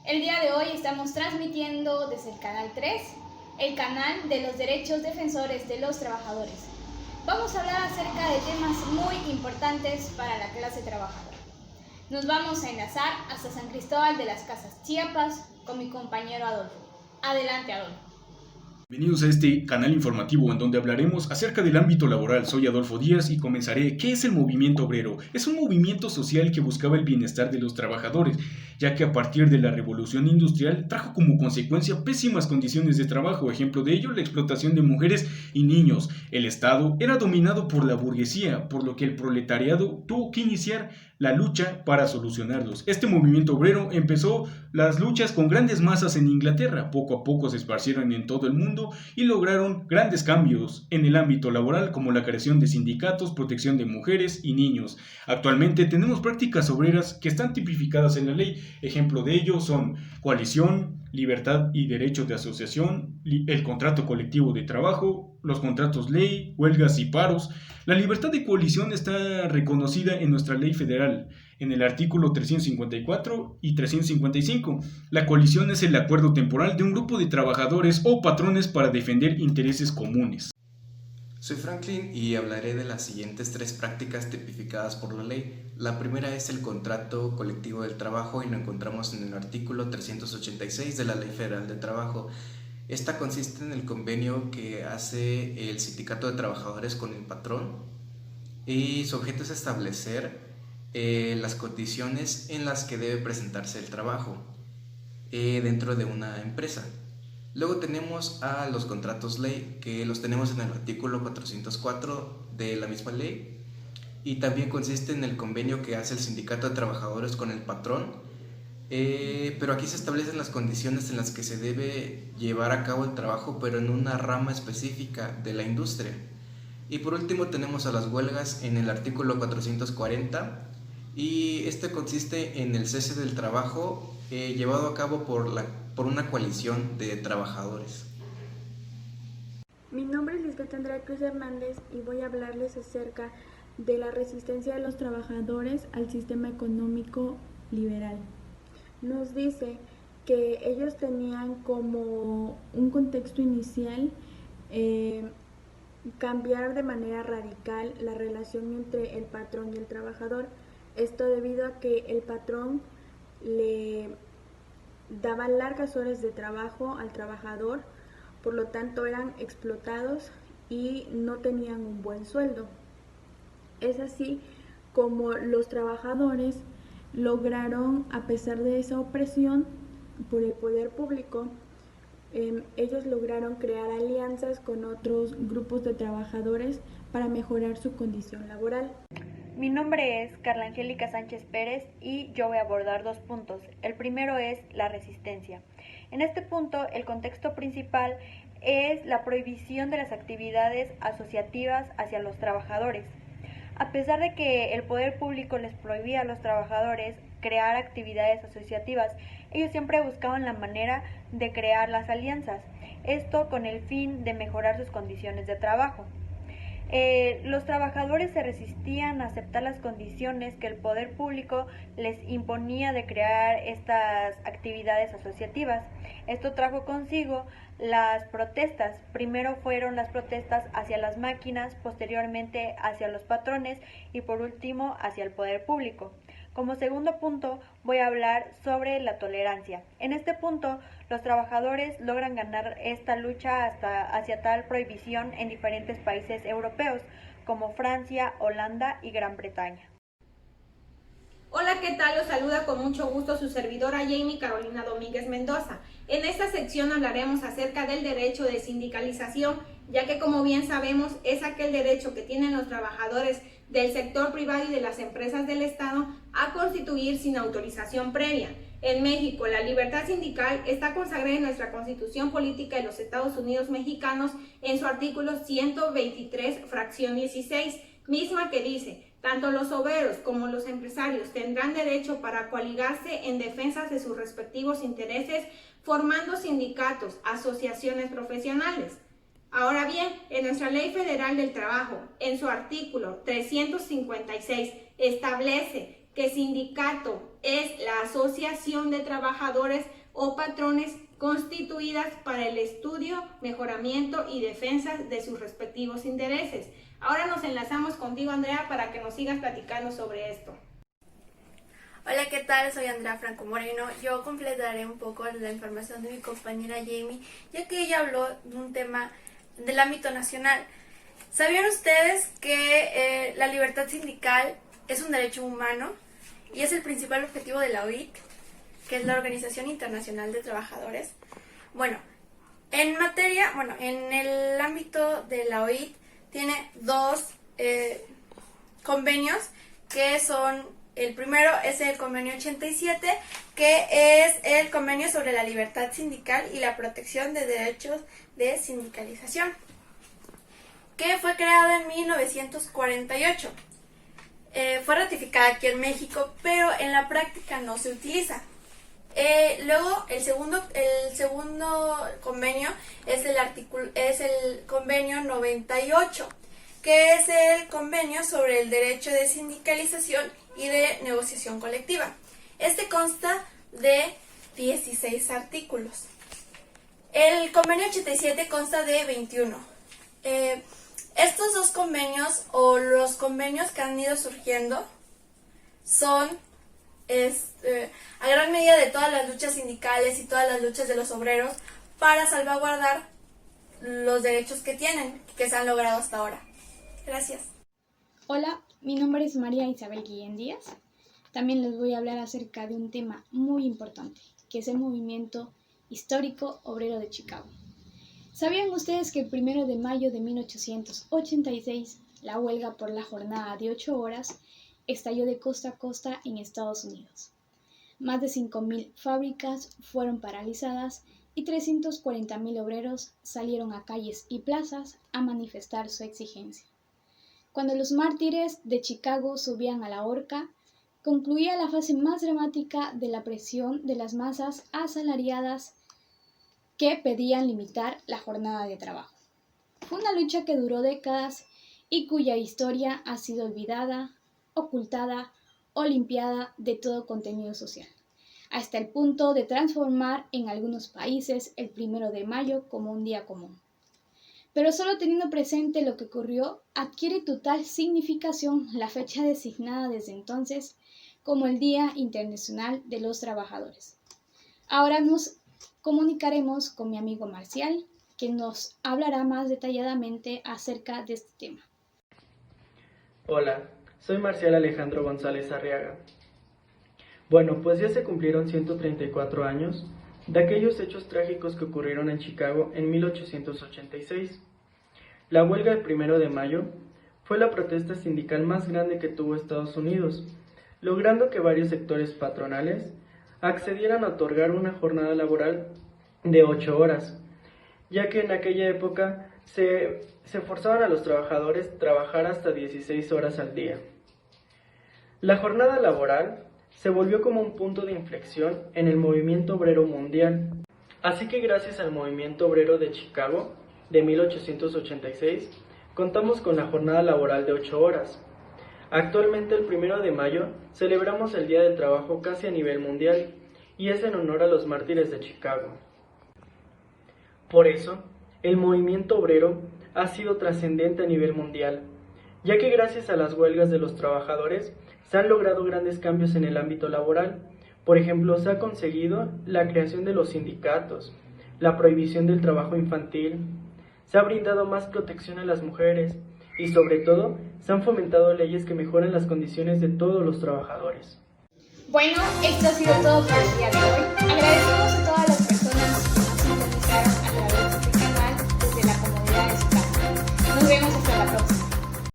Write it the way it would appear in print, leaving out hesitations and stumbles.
El día de hoy estamos transmitiendo desde el Canal 3, el canal de los derechos defensores de los trabajadores. Vamos a hablar acerca de temas muy importantes para la clase trabajadora. Nos vamos a enlazar hasta San Cristóbal de las Casas, Chiapas, con mi compañero Adolfo. Adelante, Adolfo. Bienvenidos a este canal informativo en donde hablaremos acerca del ámbito laboral. Soy Adolfo Díaz y comenzaré. ¿Qué es el movimiento obrero? Es un movimiento social que buscaba el bienestar de los trabajadores, ya que a partir de la revolución industrial trajo como consecuencia pésimas condiciones de trabajo. Ejemplo de ello, la explotación de mujeres y niños. El Estado era dominado por la burguesía, por lo que el proletariado tuvo que iniciar la lucha para solucionarlos. Este movimiento obrero empezó las luchas con grandes masas en Inglaterra. Poco a poco se esparcieron en todo el mundo y lograron grandes cambios en el ámbito laboral, como la creación de sindicatos, protección de mujeres y niños. Actualmente tenemos prácticas obreras que están tipificadas en la ley. Ejemplo de ello son coalición, libertad y derecho de asociación, el contrato colectivo de trabajo, los contratos ley, huelgas y paros. La libertad de coalición está reconocida en nuestra ley federal, en el artículo 354 y 355. La coalición es el acuerdo temporal de un grupo de trabajadores o patrones para defender intereses comunes. Soy Franklin y hablaré de las siguientes tres prácticas tipificadas por la ley. La primera es el contrato colectivo del trabajo y lo encontramos en el artículo 386 de la Ley Federal de Trabajo. Esta consiste en el convenio que hace el sindicato de trabajadores con el patrón y su objeto es establecer las condiciones en las que debe presentarse el trabajo dentro de una empresa. Luego tenemos a los contratos ley, que los tenemos en el artículo 404 de la misma ley, y también consiste en el convenio que hace el sindicato de trabajadores con el patrón, pero aquí se establecen las condiciones en las que se debe llevar a cabo el trabajo, pero en una rama específica de la industria. Y por último tenemos a las huelgas en el artículo 440, y este consiste en el cese del trabajo llevado a cabo por una coalición de trabajadores. Mi nombre es Lisbeth Andrea Cruz Hernández y voy a hablarles acerca de la resistencia de los trabajadores al sistema económico liberal. Nos dice que ellos tenían como un contexto inicial cambiar de manera radical la relación entre el patrón y el trabajador. Esto debido a que el patrón le daba largas horas de trabajo al trabajador, por lo tanto eran explotados y no tenían un buen sueldo. Es así como los trabajadores lograron, a pesar de esa opresión por el poder público, ellos lograron crear alianzas con otros grupos de trabajadores para mejorar su condición laboral. Mi nombre es Carla Angélica Sánchez Pérez y yo voy a abordar dos puntos. El primero es la resistencia. En este punto, el contexto principal es la prohibición de las actividades asociativas hacia los trabajadores. A pesar de que el poder público les prohibía a los trabajadores crear actividades asociativas, ellos siempre buscaban la manera de crear las alianzas, esto con el fin de mejorar sus condiciones de trabajo. Los trabajadores se resistían a aceptar las condiciones que el poder público les imponía de crear estas actividades asociativas. Esto trajo consigo las protestas. Primero fueron las protestas hacia las máquinas, posteriormente hacia los patrones y por último hacia el poder público. Como segundo punto voy a hablar sobre la tolerancia. En este punto los trabajadores logran ganar esta lucha hacia tal prohibición en diferentes países europeos como Francia, Holanda y Gran Bretaña. Hola, ¿qué tal? Los saluda con mucho gusto su servidora Jamie Carolina Domínguez Mendoza. En esta sección hablaremos acerca del derecho de sindicalización, ya que como bien sabemos es aquel derecho que tienen los trabajadores del sector privado y de las empresas del Estado a constituir sin autorización previa. En México, la libertad sindical está consagrada en nuestra Constitución Política de los Estados Unidos Mexicanos en su artículo 123, fracción 16, misma que dice: tanto los obreros como los empresarios tendrán derecho para coaligarse en defensa de sus respectivos intereses, formando sindicatos, asociaciones profesionales. Ahora bien, en nuestra Ley Federal del Trabajo, en su artículo 356, establece que sindicato es la asociación de trabajadores o patrones constituidas para el estudio, mejoramiento y defensa de sus respectivos intereses. Ahora nos enlazamos contigo, Andrea, para que nos sigas platicando sobre esto. Hola, ¿qué tal? Soy Andrea Franco Moreno. Yo completaré un poco la información de mi compañera Jamie, ya que ella habló de un tema del ámbito nacional. ¿Sabían ustedes que la libertad sindical es un derecho humano y es el principal objetivo de la OIT, que es la Organización Internacional de Trabajadores? Bueno, en el ámbito de la OIT tiene dos convenios que son... El primero es el convenio 87, que es el convenio sobre la libertad sindical y la protección de derechos de sindicalización, que fue creado en 1948. Fue ratificada aquí en México, pero en la práctica no se utiliza. Luego, el segundo convenio es el convenio 98, que es el convenio sobre el derecho de sindicalización y de negociación colectiva. Este consta de 16 artículos. El convenio 87 consta de 21. Estos dos convenios, o los convenios que han ido surgiendo, son a gran medida de todas las luchas sindicales y todas las luchas de los obreros para salvaguardar los derechos que tienen, que se han logrado hasta ahora. Gracias. Hola, mi nombre es María Isabel Guillén Díaz. También les voy a hablar acerca de un tema muy importante, que es el movimiento histórico obrero de Chicago. ¿Sabían ustedes que el 1 de mayo de 1886 la huelga por la jornada de 8 horas estalló de costa a costa en Estados Unidos? Más de 5.000 fábricas fueron paralizadas y 340.000 obreros salieron a calles y plazas a manifestar su exigencia. Cuando los mártires de Chicago subían a la horca, concluía la fase más dramática de la presión de las masas asalariadas que pedían limitar la jornada de trabajo. Fue una lucha que duró décadas y cuya historia ha sido olvidada, ocultada o limpiada de todo contenido social, hasta el punto de transformar en algunos países el 1 de mayo como un día común. Pero solo teniendo presente lo que ocurrió, adquiere total significación la fecha designada desde entonces como el Día Internacional de los Trabajadores. Ahora nos comunicaremos con mi amigo Marcial, quien nos hablará más detalladamente acerca de este tema. Hola, soy Marcial Alejandro González Arriaga. Bueno, pues ya se cumplieron 134 años de aquellos hechos trágicos que ocurrieron en Chicago en 1886. La huelga del 1 de mayo fue la protesta sindical más grande que tuvo Estados Unidos, logrando que varios sectores patronales accedieran a otorgar una jornada laboral de 8 horas, ya que en aquella época se forzaban a los trabajadores a trabajar hasta 16 horas al día. La jornada laboral se volvió como un punto de inflexión en el movimiento obrero mundial. Así que gracias al movimiento obrero de Chicago de 1886, contamos con la jornada laboral de 8 horas. Actualmente el 1 de mayo celebramos el Día del Trabajo casi a nivel mundial y es en honor a los mártires de Chicago. Por eso, el movimiento obrero ha sido trascendente a nivel mundial, ya que gracias a las huelgas de los trabajadores se han logrado grandes cambios en el ámbito laboral. Por ejemplo, se ha conseguido la creación de los sindicatos, la prohibición del trabajo infantil, se ha brindado más protección a las mujeres y sobre todo se han fomentado leyes que mejoran las condiciones de todos los trabajadores. Bueno, esto ha sido todo por el día de hoy. Agradecemos a todas las